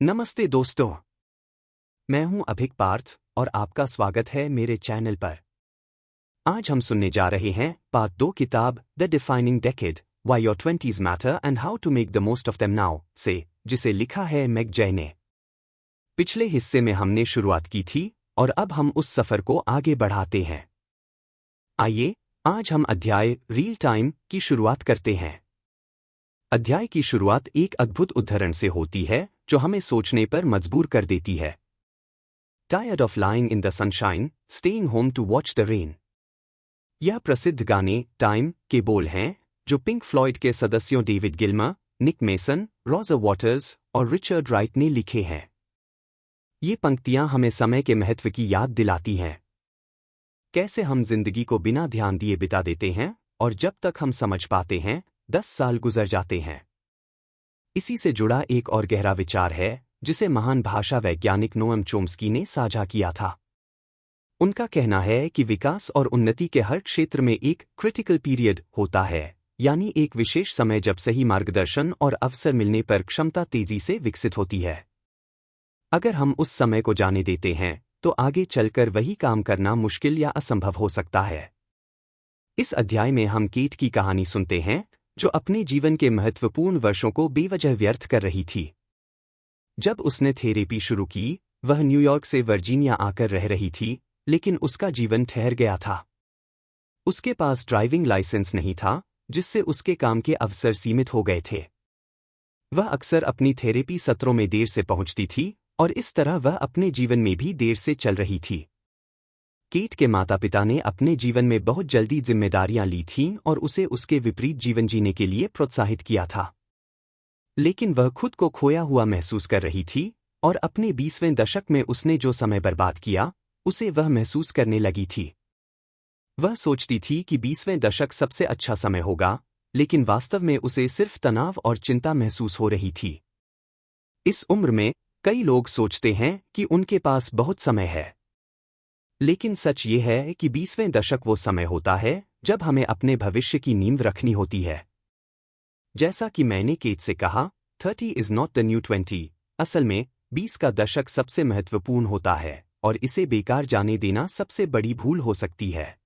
नमस्ते दोस्तों, मैं हूं अभिक पार्थ और आपका स्वागत है मेरे चैनल पर। आज हम सुनने जा रहे हैं पार्ट 2 किताब the defining decade why your 20s matter and how to make the most of them now से, जिसे लिखा है मैक जय ने। पिछले हिस्से में हमने शुरुआत की थी और अब हम उस सफर को आगे बढ़ाते हैं। आइए आज हम अध्याय रियल टाइम की शुरुआत करते हैं। अध्याय की शुरुआत एक अद्भुत उदाहरण से होती है जो हमें सोचने पर मजबूर कर देती है। Tired of lying in the sunshine, staying home to watch the rain। यह प्रसिद्ध गाने टाइम के बोल हैं जो पिंक फ्लॉयड के सदस्यों डेविड गिल्मर, निक मेसन, रोजर वाटर्स और रिचर्ड राइट ने लिखे हैं। ये पंक्तियां हमें समय के महत्व की याद दिलाती हैं। कैसे हम जिंदगी को बिना ध्यान दिए बिता देते हैं और जब तक हम समझ पाते हैं 10 साल गुजर जाते हैं। इसी से जुड़ा एक और गहरा विचार है जिसे महान भाषा वैज्ञानिक नोएम चोम्स्की ने साझा किया था। उनका कहना है कि विकास और उन्नति के हर क्षेत्र में एक क्रिटिकल पीरियड होता है, यानी एक विशेष समय जब सही मार्गदर्शन और अवसर मिलने पर क्षमता तेजी से विकसित होती है। अगर हम उस समय को जाने देते हैं तो आगे चलकर वही काम करना मुश्किल या असंभव हो सकता है। इस अध्याय में हम केट की कहानी सुनते हैं जो अपने जीवन के महत्वपूर्ण वर्षों को बेवजह व्यर्थ कर रही थी। जब उसने थेरेपी शुरू की, वह न्यूयॉर्क से वर्जीनिया आकर रह रही थी, लेकिन उसका जीवन ठहर गया था। उसके पास ड्राइविंग लाइसेंस नहीं था, जिससे उसके काम के अवसर सीमित हो गए थे। वह अक्सर अपनी थेरेपी सत्रों में देर से पहुंचती थी और इस तरह वह अपने जीवन में भी देर से चल रही थी। केट के माता-पिता ने अपने जीवन में बहुत जल्दी जिम्मेदारियां ली थीं और उसे उसके विपरीत जीवन जीने के लिए प्रोत्साहित किया था। लेकिन वह खुद को खोया हुआ महसूस कर रही थी और अपने 20वें दशक में उसने जो समय बर्बाद किया, उसे वह महसूस करने लगी थी। वह सोचती थी कि 20वें दशक सबसे अच्छा समय होगा, लेकिन वास्तव में उसे सिर्फ तनाव और चिंता महसूस हो रही थी। इस उम्र में कई लोग सोचते हैं कि उनके पास बहुत समय है, लेकिन सच ये है कि 20वें दशक वो समय होता है जब हमें अपने भविष्य की नींव रखनी होती है। जैसा कि मैंने केट से कहा, 30 इज नॉट द न्यू 20। असल में 20 का दशक सबसे महत्वपूर्ण होता है और इसे बेकार जाने देना सबसे बड़ी भूल हो सकती है।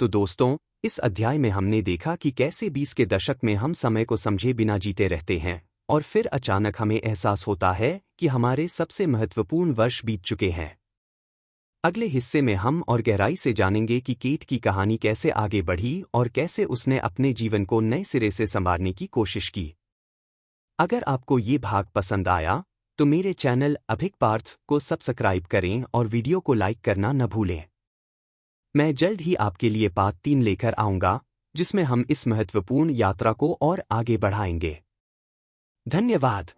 तो दोस्तों, इस अध्याय में हमने देखा कि कैसे 20 के दशक में हम समय को समझे बिना जीते रहते हैं और फिर अचानक हमें एहसास होता है कि हमारे सबसे महत्वपूर्ण वर्ष बीत चुके हैं। अगले हिस्से में हम और गहराई से जानेंगे कि केट की कहानी कैसे आगे बढ़ी और कैसे उसने अपने जीवन को नए सिरे से संवारने की कोशिश की। अगर आपको ये भाग पसंद आया तो मेरे चैनल अभिक पार्थ को सब्सक्राइब करें और वीडियो को लाइक करना न भूलें। मैं जल्द ही आपके लिए पार्ट 3 लेकर आऊंगा, जिसमें हम इस महत्वपूर्ण यात्रा को और आगे बढ़ाएंगे। धन्यवाद।